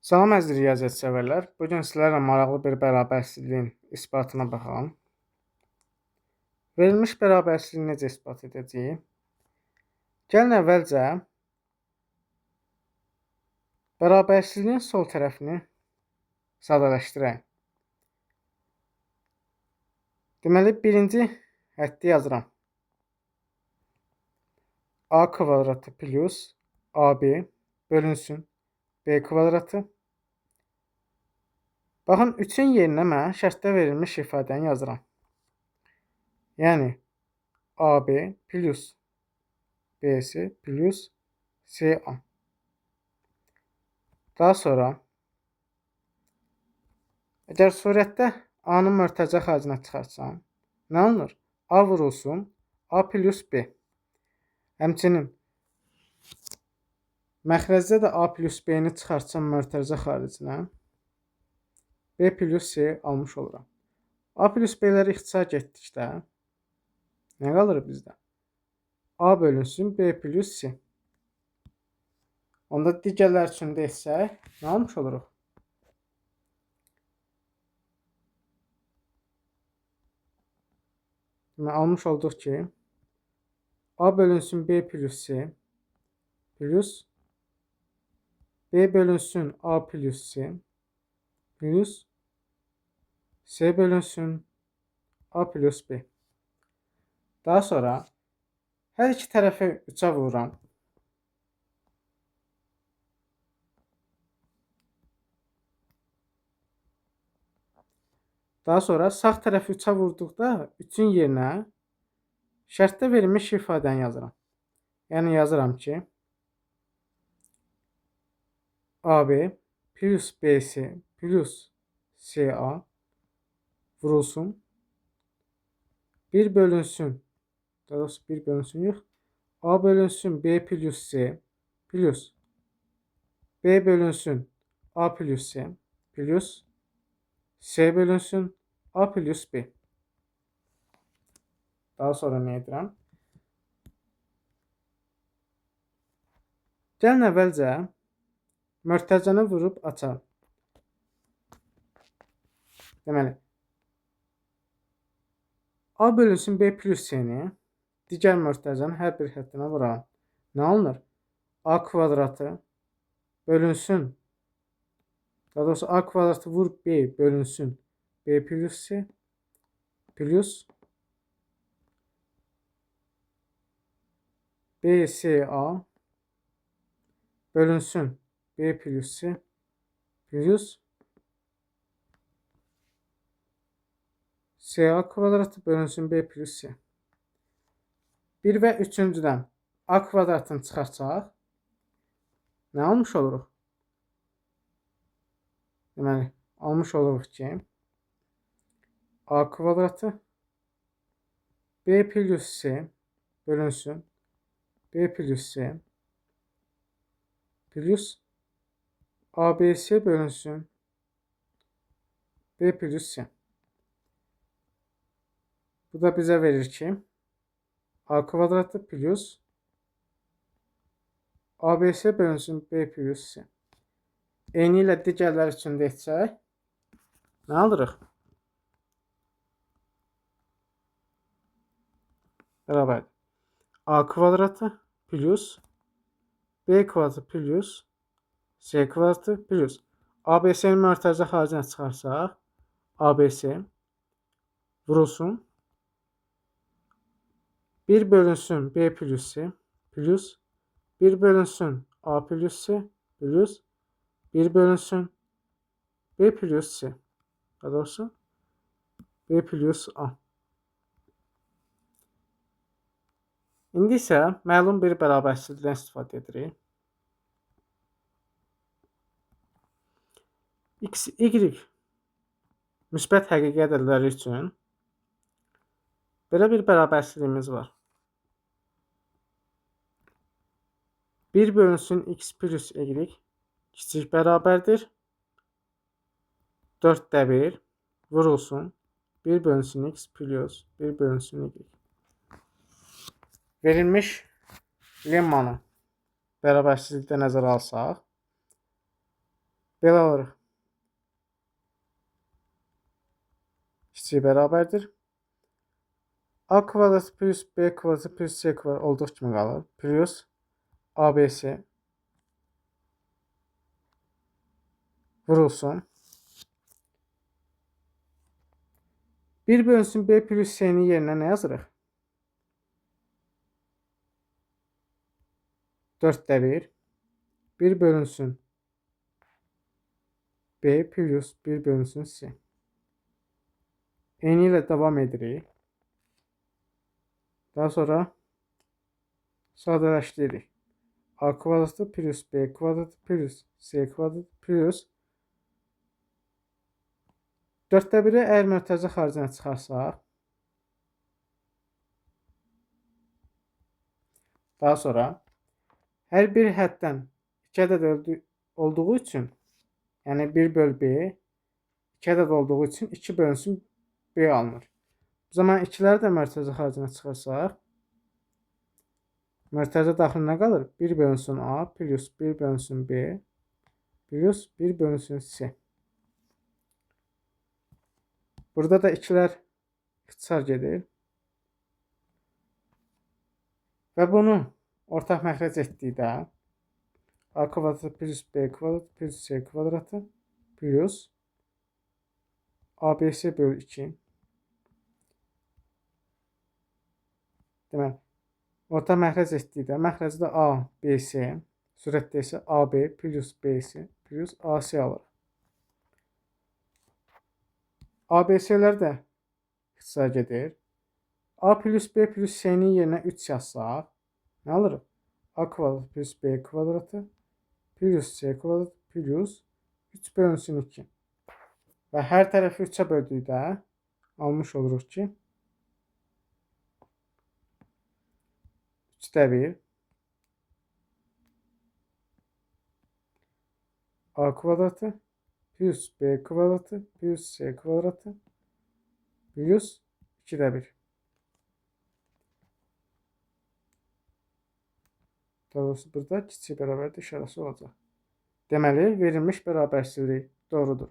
Salam əziz riyaziyyat sevərlər. Bu gün sizlərlə maraqlı bir bərabərsizliyin isbatına baxalım. Verilmiş bərabərsizliyi necə isbat edəcəyik? Gəlin əvvəlcə bərabərsizliyin sol tərəfini sadələşdirək. Deməli, birinci həddi yazıram. A kvadratı plus AB bölünsün B kvadratı. Baxın, 3-ün yerinə mən şərtdə verilmiş ifadəni yazıram. Yəni, AB plus BC plus CA. Daha sonra, əgər surətdə A-nın mörtəzə xaricinə çıxartsam, nə olunur? A vurulsun A plus B. Həmçinin, məxrəcdə də A plus B-ni çıxartsam mörtəzə xaricinə, B plus C almış oluram. A plus B-ləri ixtisar getdikdə, nə qalır bizdə? A bölünsün B plus C. Onda digərlər üçün də etsək, nə almış oluruq? Almış olduq ki, A bölünsün B plus C plus B bölünsün A plus C plus C bölünsün A plus B. Daha sonra hər iki tərəfi 3-ə vururam. Daha sonra sağ tərəfi 3-ə vurduqda 3-ün yerinə şərtdə verilmiş ifadəni yazıram. Yəni yazıram ki, AB plus BC plus CA vurulsun. 1 bölünsün, daha doğrusu 1 bölünsün yox, A bölünsün B plus C plus B bölünsün A plus C plus C bölünsün A plus B. Daha sonra nə edirəm? Gəlin əvvəlcə mörtəzəni vurub açalım. Deməli, A bölünsün B plus C-ni digər mörtəzənin hər bir həddinə vuralım. Nə alınır? A kvadratı bölünsün, daha doğrusu A kvadratı vur B bölünsün B plus C plus BCA bölünsün B plus C plus CA kvadratı bölünsün B plus C. 1 və 3-cüdən A kvadratını çıxartsaq, nə almış oluruq? Deməli, almış oluruq ki, A kvadratı B plus C bölünsün B plus C plus ABC bölünsün B plus C. Bu da bizə verir ki, A kvadratı plus ABC bölünsün B plus C. Eyni ilə digərlər üçün də etsək, nə alırıq? Bərabər. A kvadratı plus B kvadratı plus C kvadratı plus ABC-nin mörtəzə xaricinə çıxarsaq, ABC vurulsun 1 bölünsün B plus C plus 1 bölünsün A plus C plus 1 bölünsün B plus C. Daha doğrusu B plus A. İndi isə məlum bir bərabərsizlikdən istifadə edirik. X, Y müsbət həqiqi ədədləri üçün belə bir bərabərsizliyimiz var. 1 bölünsün X plus Y kiçik bərabərdir. 4də 1 vurulsun 1 bölünsün X plus 1 bölünsün Y. Verilmiş lemmanı bərabərsizlikdə nəzərə alsaq, Belə alırıq. Kiçik bərabərdir. A kvadrat plus B kvadrat plus C kvadrat olduğu kimi qalır. Plus ABC vurulsun. 1 bölünsün B plus C'nin yerinə nə yazırıq? 4də 1. 1 bölünsün B plus 1 bölünsün C. Eyni ilə davam edirik. Daha sonra sadələşdiririk. A kvadratı plus B kvadratı plus C kvadratı plus 4də 1-i əgər mərtəzə xaricinə çıxarsaq, daha sonra hər bir həddən 2 ədəd olduğu üçün, yəni 1 böl B 2 ədəd olduğu üçün 2 bölünsün B alınır. Bu zaman 2'ləri də mərtəzə xaricinə çıxarsaq, mərtəzə daxil nə qalır? 1 bölünsün A plus 1 bölünsün B plus 1 bölünsün C. Burada da 2'lər ixtisar gedir. Və bunu ortaq məxrəc etdikdə A kvadratı plus B kvadratı plus C kvadratı plus ABC bölü 2. Deməli, ortaq məxrəc etdikdə məxrəcdə A, B, C, sürətdə isə AB plus BC plus AC alır. ABC-lər də ixtisar gedir. A plus B plus C-nin yerinə 3 yazsaq, nə alırıq? A kvadrat plus B kvadratı plus C kvadrat plus 3 bölünsün 2. Və hər tərəfi 3'ə böldükdə almış oluruq ki, 3'də 1 A kvadratı plus B kvadratı plus C kvadratı plus 2'də 1. Daha doğrusu burada kiçik bərabərlik işarəsi olacaq. Deməli, verilmiş bərabərsizlik doğrudur.